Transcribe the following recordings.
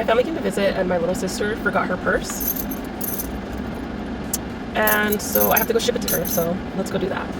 family came to visit and my little sister forgot her purse. And so I have to go ship it to her, so let's go do that.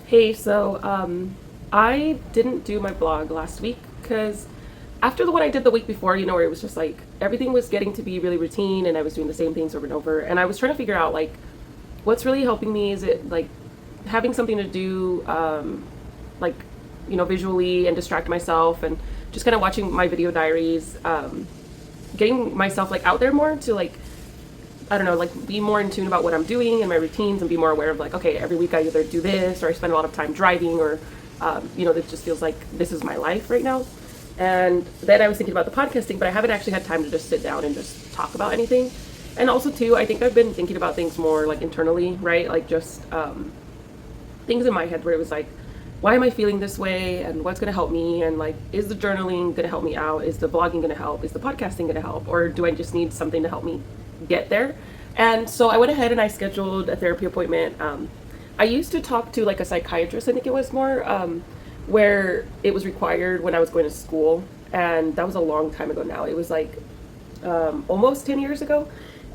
Hey, so I didn't do my vlog last week because after the one I did the week before, you know, where it was just like everything was getting to be really routine and I was doing the same things over and over, and I was trying to figure out like what's really helping me. Is it like having something to do like, you know, visually and distract myself, and just kind of watching my video diaries, getting myself like out there more to like, I don't know, like be more in tune about what I'm doing and my routines, and be more aware of like, okay, every week I either do this or I spend a lot of time driving, or you know, this just feels like this is my life right now. And then I was thinking about the podcasting, but I haven't actually had time to just sit down and just talk about anything. And also too, I think I've been thinking about things more like internally, right? Like just things in my head where it was like, why am I feeling this way, and what's going to help me, and like, is the journaling going to help me out? Is the blogging going to help? Is the podcasting going to help? Or do I just need something to help me get there? And so I went ahead and I scheduled a therapy appointment. I used to talk to like a psychiatrist, I think it was more, where it was required when I was going to school, and that was a long time ago now. It was like almost 10 years ago.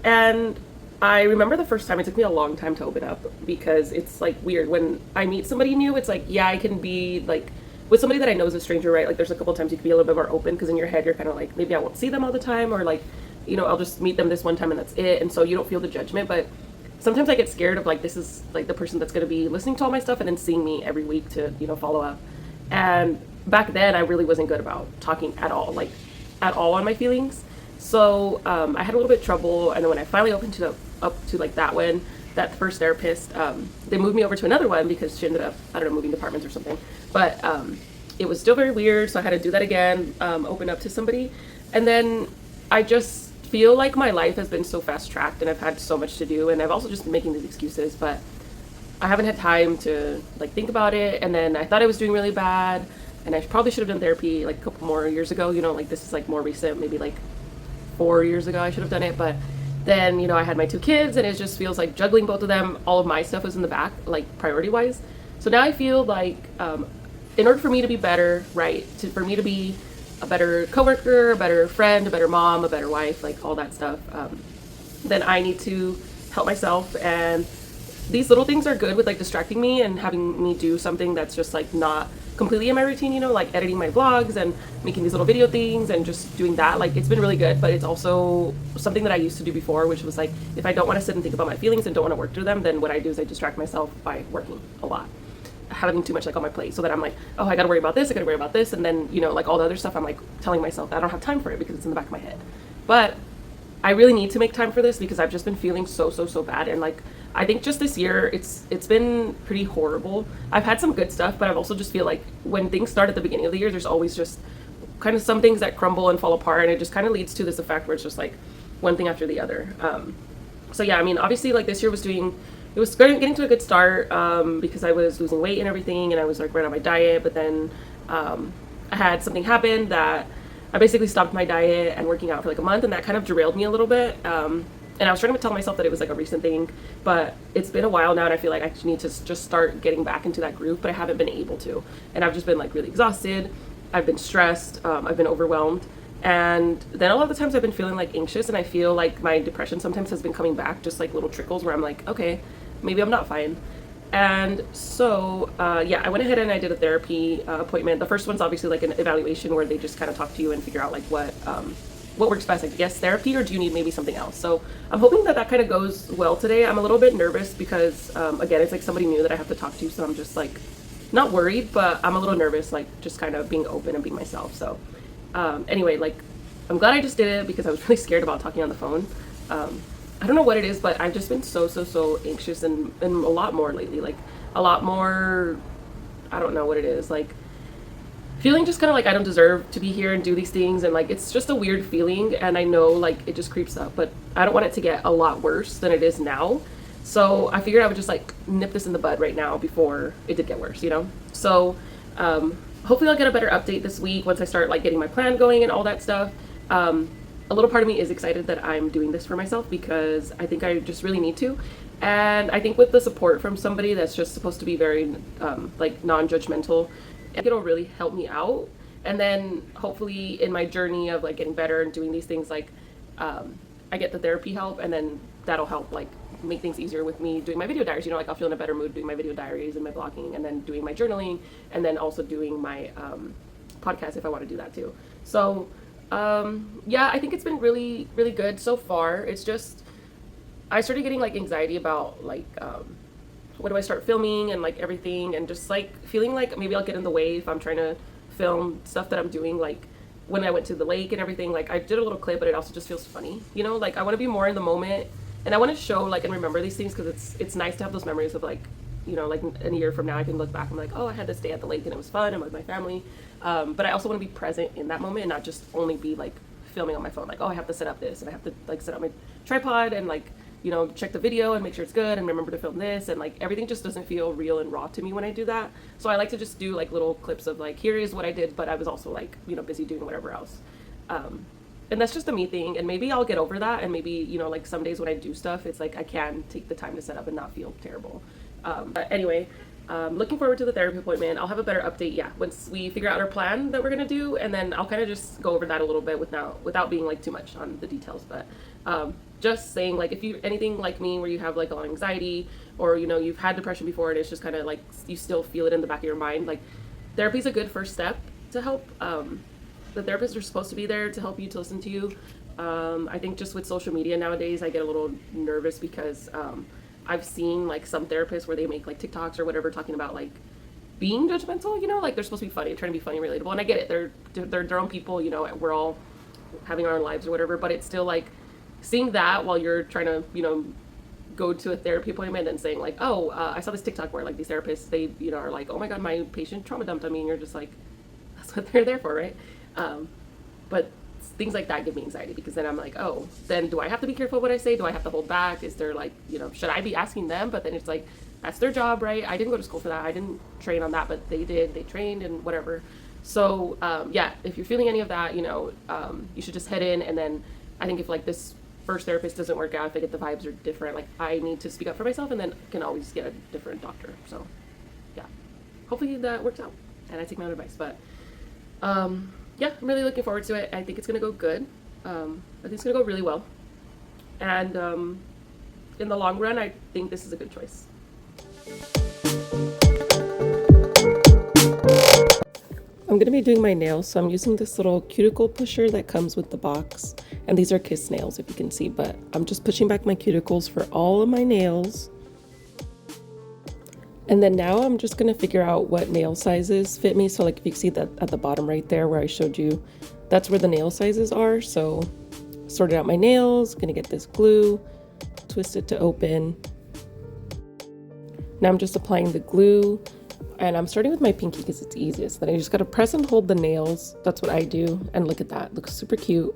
And I remember the first time, it took me a long time to open up because it's like weird when I meet somebody new. It's like, yeah, I can be like with somebody that I know is a stranger, right? Like there's a couple times you can be a little bit more open because in your head you're kind of like, maybe I won't see them all the time, or like, you know, I'll just meet them this one time and that's it. And so you don't feel the judgment. But sometimes I get scared of like, this is like the person that's going to be listening to all my stuff and then seeing me every week to, you know, follow up. And back then I really wasn't good about talking at all, like at all on my feelings. So I had a little bit of trouble. And then when I finally opened up to like that one, that first therapist, they moved me over to another one because she ended up, I don't know, moving departments or something. But it was still very weird. So I had to do that again, open up to somebody. And then I just feel like my life has been so fast tracked and I've had so much to do. And I've also just been making these excuses, but I haven't had time to like think about it. And then I thought I was doing really bad. And I probably should have done therapy like a couple more years ago. You know, like this is like more recent, maybe like 4 years ago I should have done it. But then, you know, I had my 2 kids and it just feels like juggling both of them. All of my stuff was in the back, like priority wise. So now I feel like in order for me to be better, right, for me to be a better coworker, a better friend, a better mom, a better wife, like all that stuff, then I need to help myself. And these little things are good with like distracting me and having me do something that's just like not completely in my routine, you know, like editing my vlogs and making these little video things and just doing that. Like it's been really good, but it's also something that I used to do before, which was like, if I don't want to sit and think about my feelings and don't want to work through them, then what I do is I distract myself by working a lot, having too much like on my plate, so that I'm like, oh, I gotta worry about this, I gotta worry about this, and then, you know, like all the other stuff I'm like telling myself that I don't have time for it because it's in the back of my head. But I really need to make time for this because I've just been feeling so bad. And like I think just this year it's been pretty horrible. I've had some good stuff, but I've also just feel like when things start at the beginning of the year, there's always just kind of some things that crumble and fall apart, and it just kind of leads to this effect where it's just like one thing after the other. So yeah, I mean, obviously like this year was getting to a good start because I was losing weight and everything, and I was like right on my diet. But then I had something happen that I basically stopped my diet and working out for like a month, and that kind of derailed me a little bit. And I was trying to tell myself that it was like a recent thing, but it's been a while now, and I feel like I need to just start getting back into that groove, but I haven't been able to. And I've just been like really exhausted. I've been stressed. I've been overwhelmed. And then a lot of the times I've been feeling like anxious, and I feel like my depression sometimes has been coming back, just like little trickles where I'm like, okay, maybe I'm not fine. And so, yeah, I went ahead and I did a therapy appointment. The first one's obviously like an evaluation where they just kind of talk to you and figure out like what works best, like yes, therapy, or do you need maybe something else? So I'm hoping that kind of goes well today. I'm a little bit nervous because, again, it's like somebody new that I have to talk to. So I'm just like not worried, but I'm a little nervous, like just kind of being open and being myself. So anyway, like I'm glad I just did it because I was really scared about talking on the phone. I don't know what it is, but I've just been so anxious and a lot more lately, like a lot more, I don't know what it is, like feeling just kind of like I don't deserve to be here and do these things, and like it's just a weird feeling, and I know like it just creeps up, but I don't want it to get a lot worse than it is now. So I figured I would just like nip this in the bud right now before it did get worse, you know? So hopefully I'll get a better update this week once I start like getting my plan going and all that stuff. A little part of me is excited that I'm doing this for myself because I think I just really need to. And I think with the support from somebody that's just supposed to be very like non-judgmental, I think it'll really help me out. And then hopefully in my journey of like getting better and doing these things, like I get the therapy help, and then that'll help like make things easier with me doing my video diaries. You know, like I'll feel in a better mood doing my video diaries and my blogging, and then doing my journaling, and then also doing my podcast if I want to do that too. So yeah, I think it's been really good so far. It's just I started getting like anxiety about like when do I start filming and like everything, and just like feeling like maybe I'll get in the way if I'm trying to film stuff that I'm doing, like when I went to the lake and everything. Like I did a little clip, but it also just feels funny, you know, like I want to be more in the moment, and I want to show like and remember these things, because it's nice to have those memories of like, you know, like in a year from now I can look back and be like, oh, I had this day at the lake and it was fun and with my family. But I also want to be present in that moment and not just only be like filming on my phone, like, oh, I have to set up this and I have to like set up my tripod and like, you know, check the video and make sure it's good and remember to film this, and like everything just doesn't feel real and raw to me when I do that. So I like to just do like little clips of like, here is what I did, but I was also like, you know, busy doing whatever else. And that's just a me thing, and maybe I'll get over that, and maybe, you know, like some days when I do stuff, it's like I can take the time to set up and not feel terrible. But anyway, Looking forward to the therapy appointment. I'll have a better update, yeah, once we figure out our plan that we're gonna do, and then I'll kind of just go over that a little bit without being like too much on the details. But just saying, like, if you anything like me where you have like a lot of anxiety, or you know you've had depression before and it's just kind of like you still feel it in the back of your mind, like therapy is a good first step to help. The therapists are supposed to be there to help you, to listen to you. I think just with social media nowadays, I get a little nervous because I've seen like some therapists where they make like TikToks or whatever talking about like being judgmental, you know, like they're supposed to be funny, trying to be funny, relatable, and I get it. They're their own people, you know. We're all having our own lives or whatever, but it's still like seeing that while you're trying to, you know, go to a therapy appointment and saying like, oh, I saw this TikTok where like these therapists, they, you know, are like, oh my god, my patient trauma dumped on me, and you're just like, that's what they're there for, right? But things like that give me anxiety, because then I'm like, oh, then do I have to be careful what I say? Do I have to hold back? Is there like, you know, should I be asking them? But then it's like, that's their job, right? I didn't go to school for that. I didn't train on that, but they did. They trained and whatever. So yeah, if you're feeling any of that, you know, you should just head in. And then I think if like this first therapist doesn't work out, if I get the vibes are different, like I need to speak up for myself, and then can always get a different doctor. So yeah, hopefully that works out and I take my own advice. But yeah, I'm really looking forward to it. I think it's gonna go good. I think it's gonna go really well, and in the long run, I think this is a good choice. I'm gonna be doing my nails, so I'm using this little cuticle pusher that comes with the box, and these are kiss nails, if you can see, but I'm just pushing back my cuticles for all of my nails. And then now I'm just gonna figure out what nail sizes fit me. So like if you can see that at the bottom right there where I showed you, that's where the nail sizes are. So sorted out my nails, gonna get this glue, twist it to open. Now I'm just applying the glue, and I'm starting with my pinky because it's easiest. Then I just gotta press and hold the nails. That's what I do. And look at that, looks super cute.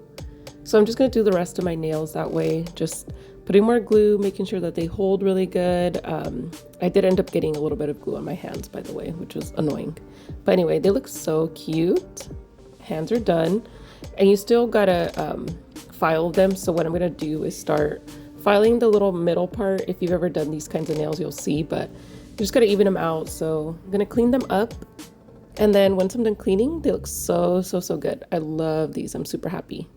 So I'm just gonna do the rest of my nails that way, just putting more glue, making sure that they hold really good. I did end up getting a little bit of glue on my hands, by the way, which was annoying. But anyway, they look so cute. Hands are done. And you still gotta file them. So what I'm gonna do is start filing the little middle part. If you've ever done these kinds of nails, you'll see, but you just gotta even them out. So I'm gonna clean them up. And then once I'm done cleaning, they look so, so, so good. I love these, I'm super happy.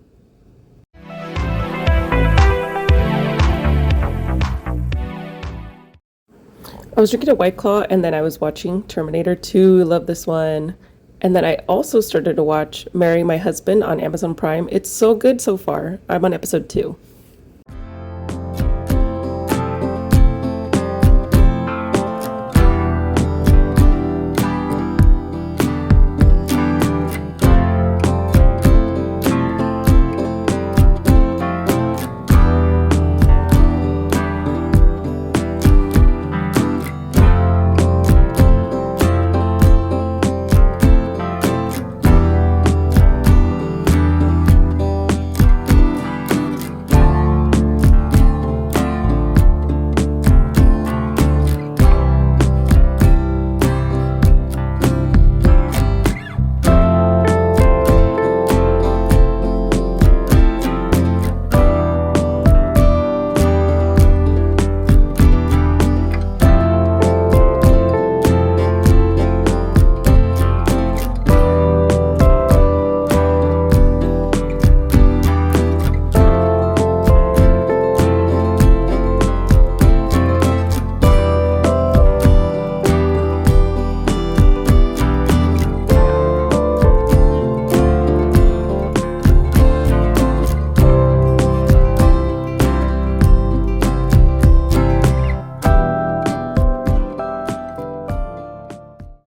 I was drinking a White Claw, and then I was watching Terminator 2. Love this one. And then I also started to watch Marry My Husband on Amazon Prime. It's so good so far. I'm on episode 2.